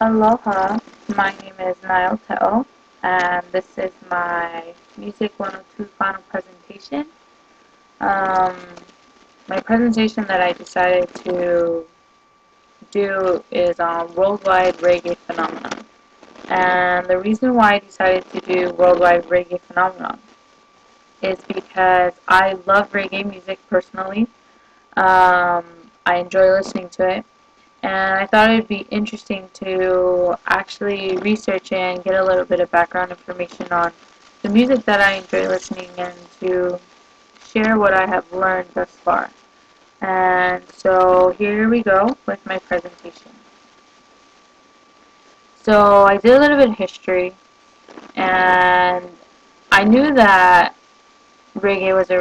Aloha, my name is Niall Teo, and this is my Music 102 final presentation. Um, my presentation that I decided to do is on worldwide reggae phenomenon. And the reason why I decided to do worldwide reggae phenomenon is because I love reggae music personally. Um, I enjoy listening to it. And I thought it'd be interesting to actually research and get a little bit of background information on the music that I enjoy listening and to share what I have learned thus far. And so here we go with my presentation. So I did a little bit of history, and I knew that reggae was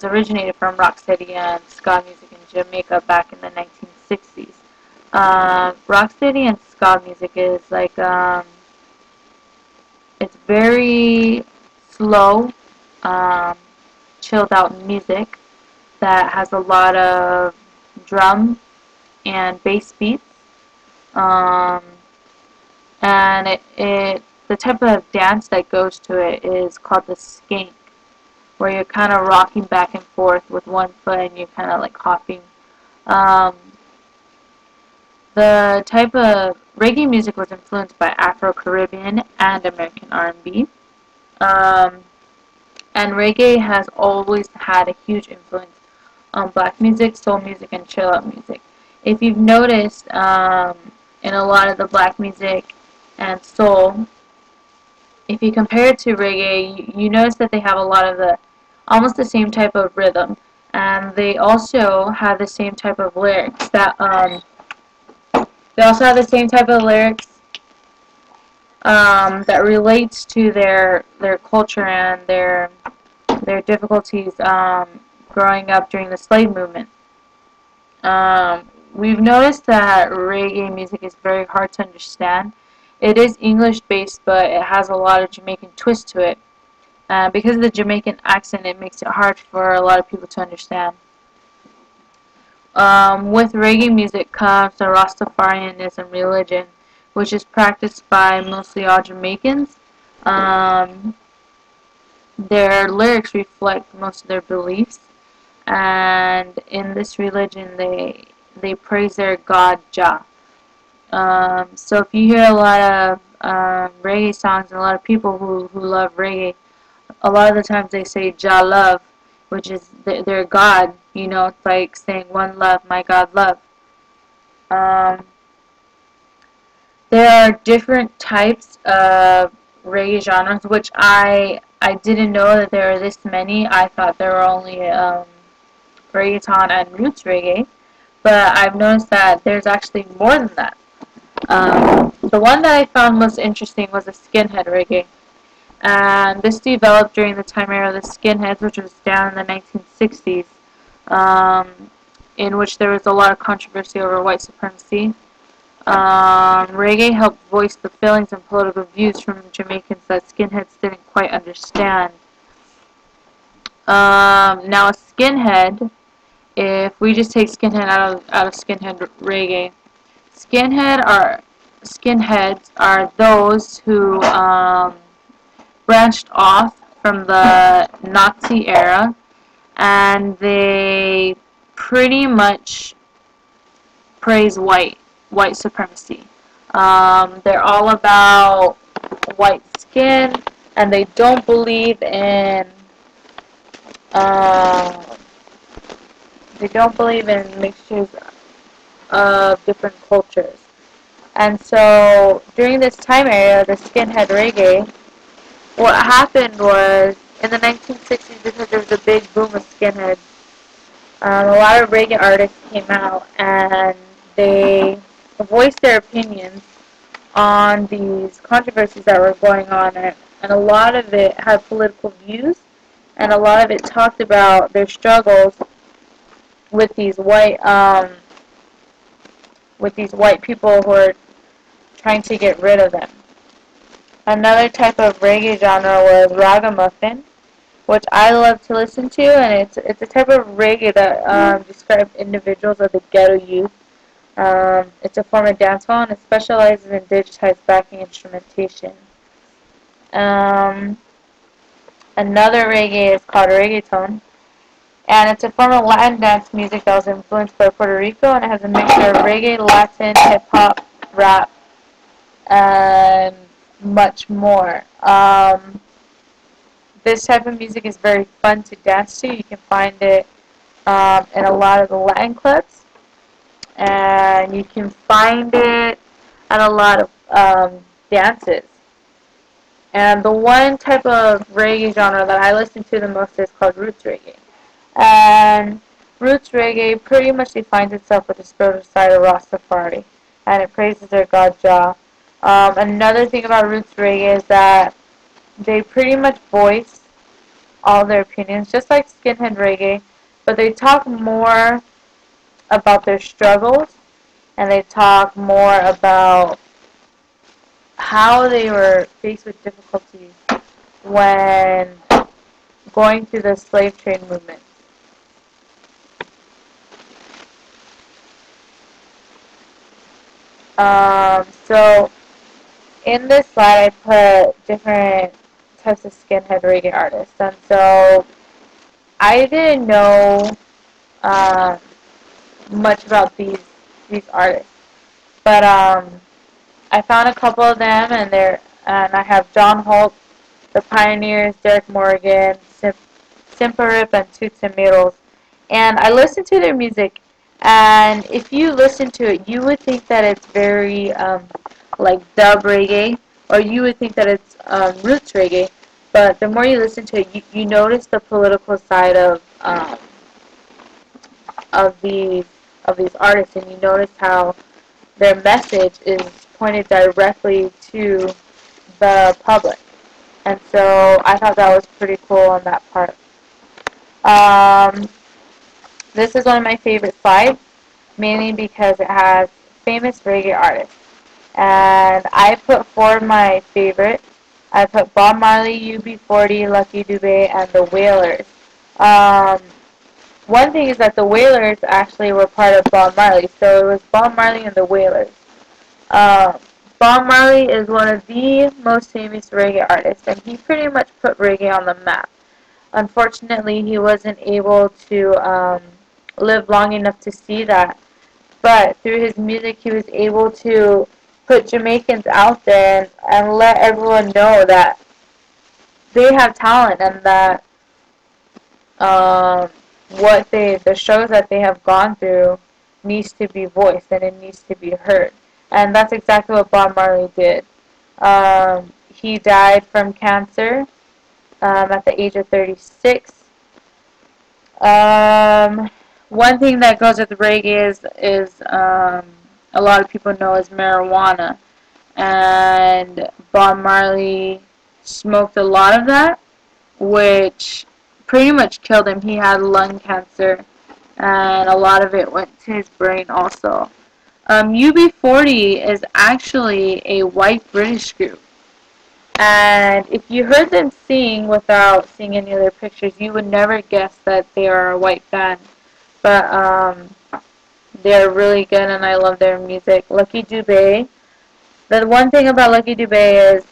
originated from rocksteady and ska music in Jamaica back in the 1960s. Rocksteady and ska music is like it's very slow, um, chilled out music that has a lot of drum and bass beats, um, and the type of dance that goes to it is called the skank, where you're kind of rocking back and forth with one foot and you're kind of like hopping. Um, The type of reggae music was influenced by Afro-Caribbean and American R&B. Um, and reggae has always had a huge influence on black music, soul music, and chill-out music. If you've noticed, in a lot of the black music and soul, if you compare it to reggae, you notice that they have a lot of almost the same type of rhythm. And they also have the same type of lyrics they also have the same type of lyrics that relates to their culture and their difficulties growing up during the slave movement. We've noticed that reggae music is very hard to understand. It is English based, but it has a lot of Jamaican twist to it. Because of the Jamaican accent, it makes it hard for a lot of people to understand. With reggae music comes the Rastafarianism religion, which is practiced by mostly all Jamaicans. Um, their lyrics reflect most of their beliefs, and in this religion, they praise their god Jah. So if you hear a lot of reggae songs and a lot of people who love reggae, a lot of the times they say Jah love, which is their God. You know, it's like saying one love, my God love. Um, there are different types of reggae genres, which I didn't know that there are this many. I thought there were only reggaeton and roots reggae, but I've noticed that there's actually more than that. The one that I found most interesting was a skinhead reggae. And this developed during the time era of the skinheads, which was down in the 1960s, um, in which there was a lot of controversy over white supremacy. Reggae helped voice the feelings and political views from Jamaicans that skinheads didn't quite understand. Now a skinhead, if we just take skinhead out of skinhead reggae, skinheads are those who branched off from the Nazi era, and they pretty much praise white supremacy. They're all about white skin, and they don't believe in uh, mixtures of different cultures. And so during this time era, the skinhead reggae, what happened was in the 1960s, because there was a big boom of skinheads, a lot of reggae artists came out and they voiced their opinions on these controversies that were going on, and a lot of it had political views, and a lot of it talked about their struggles with these white people who are trying to get rid of them. Another type of reggae genre was ragamuffin, which I love to listen to, and it's a type of reggae that describes individuals of the ghetto youth It's a form of dancehall and it specializes in digitized backing instrumentation. Um, Another reggae is called reggaeton, and it's a form of Latin dance music that was influenced by Puerto Rico, and it has a mixture of reggae, Latin, hip-hop, rap, and much more. This type of music is very fun to dance to. You can find it in a lot of the Latin clubs, and you can find it at a lot of dances. And the one type of reggae genre that I listen to the most is called roots reggae. And roots reggae pretty much defines itself with the spiritual side of Rastafari, and it praises their god Jah. Another thing about roots reggae is that they pretty much voice all their opinions, just like skinhead reggae, but they talk more about their struggles, and they talk more about how they were faced with difficulties when going through the slave trade movement. So in this slide I put different types of skinhead reggae artists, and so I didn't know um, much about these artists, but I found a couple of them, and I have John Holt, The Pioneers, Derek Morgan, Simperip, and Toots and Middles. And I listened to their music, and if you listen to it, you would think that it's very like dub reggae, or you would think that it's roots reggae. But the more you listen to it, you notice the political side of these of these artists, and you notice how their message is pointed directly to the public. And so I thought that was pretty cool on that part. Um, this is one of my favorite slides, mainly because it has famous reggae artists. And I put four of my favorites. I put Bob Marley, UB40, Lucky Dubé, and the Wailers. Um, One thing is that the Wailers actually were part of Bob Marley, so it was Bob Marley and the Wailers. Uh, Bob Marley is one of the most famous reggae artists, and he pretty much put reggae on the map. Unfortunately, he wasn't able to live long enough to see that, but through his music, he was able to put Jamaicans out there and let everyone know that they have talent, and that um, the shows that they have gone through needs to be voiced and it needs to be heard. And that's exactly what Bob Marley did. He died from cancer at the age of 36. One thing that goes with reggae is a lot of people know is marijuana, and Bob Marley smoked a lot of that, which pretty much killed him. He had lung cancer, and a lot of it went to his brain also. UB40 is actually a white British group, and if you heard them sing without seeing any of their pictures, you would never guess that they are a white band. But they're really good, and I love their music. Lucky Dubé. The one thing about Lucky Dubé is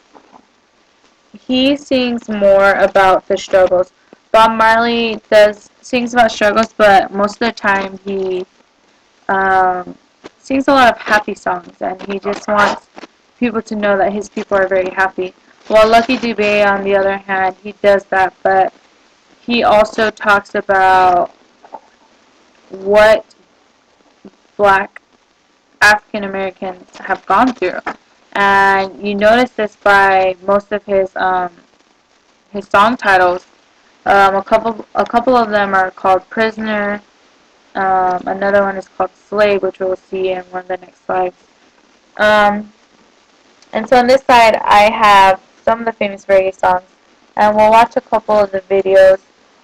he sings more about the struggles. Bob Marley sings about struggles, but most of the time he sings a lot of happy songs, and he just wants people to know that his people are very happy. While Lucky Dubé, on the other hand, he does that, but he also talks about what black African Americans have gone through. And you notice this by most of his song titles. A couple of them are called Prisoner. Another one is called Slave, which we'll see in one of the next slides. And so on this side, I have some of the famous reggae songs, and we'll watch a couple of the videos.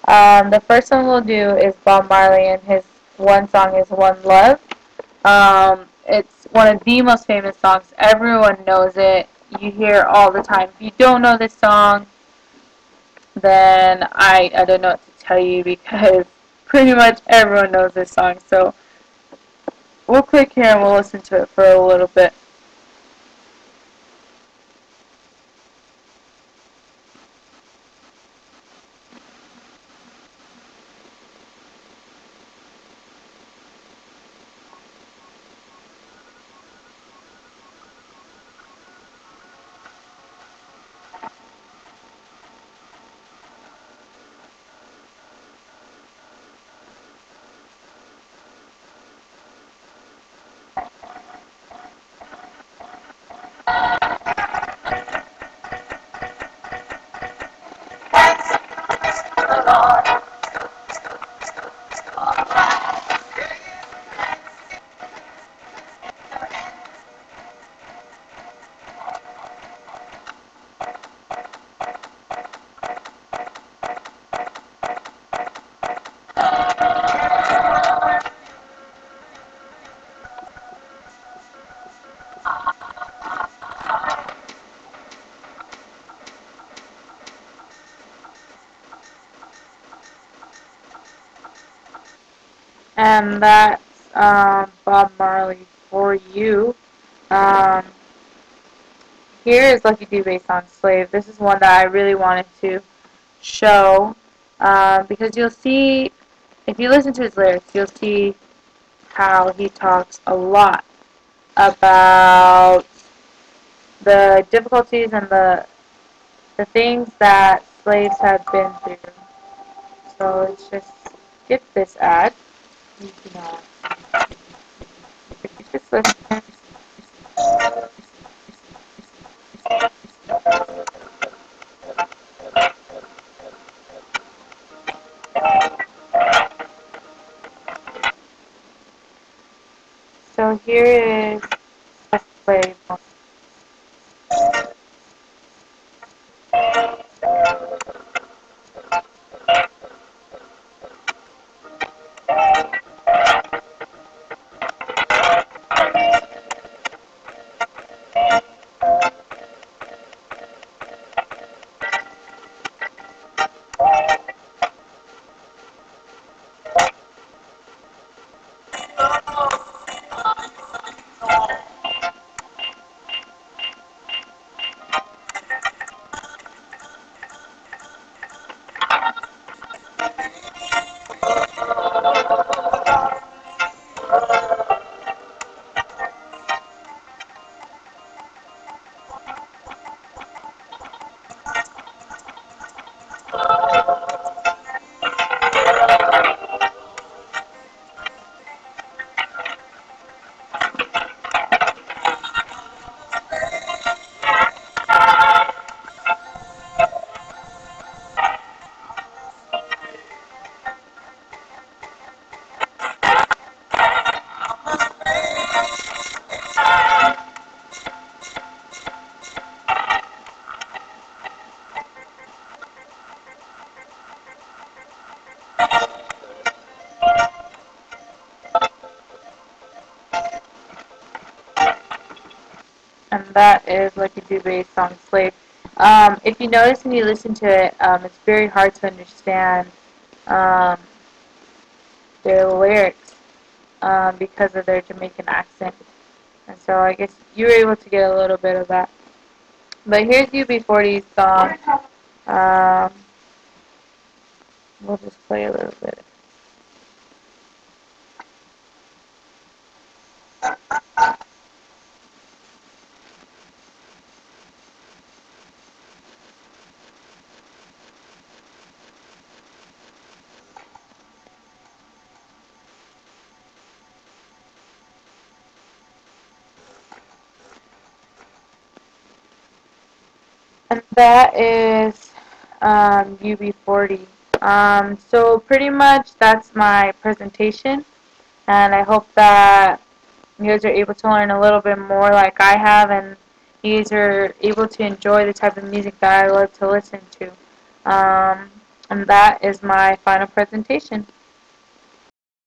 The first one we'll do is Bob Marley, and his one song is One Love. It's one of the most famous songs. Everyone knows it. You hear it all the time. If you don't know this song, then I don't know what to tell you, because pretty much everyone knows this song. So we'll click here and we'll listen to it for a little bit. And that's Bob Marley for you. Um, Here is Lucky Dube on Slave. This is one that I really wanted to show because you'll see, if you listen to his lyrics, you'll see how he talks a lot about the difficulties and the things that slaves have been through. So let's just skip this ad. You know, just listen. So here is a slave. And that is Lucky Dube's song Slave. If you notice when you listen to it, it's very hard to understand um, their lyrics because of their Jamaican accent. And so I guess you were able to get a little bit of that. But here's UB40's song. Um, we'll just play a little bit. And that is UB40. So pretty much that's my presentation. And I hope that you guys are able to learn a little bit more like I have, and you guys are able to enjoy the type of music that I love to listen to. And that is my final presentation.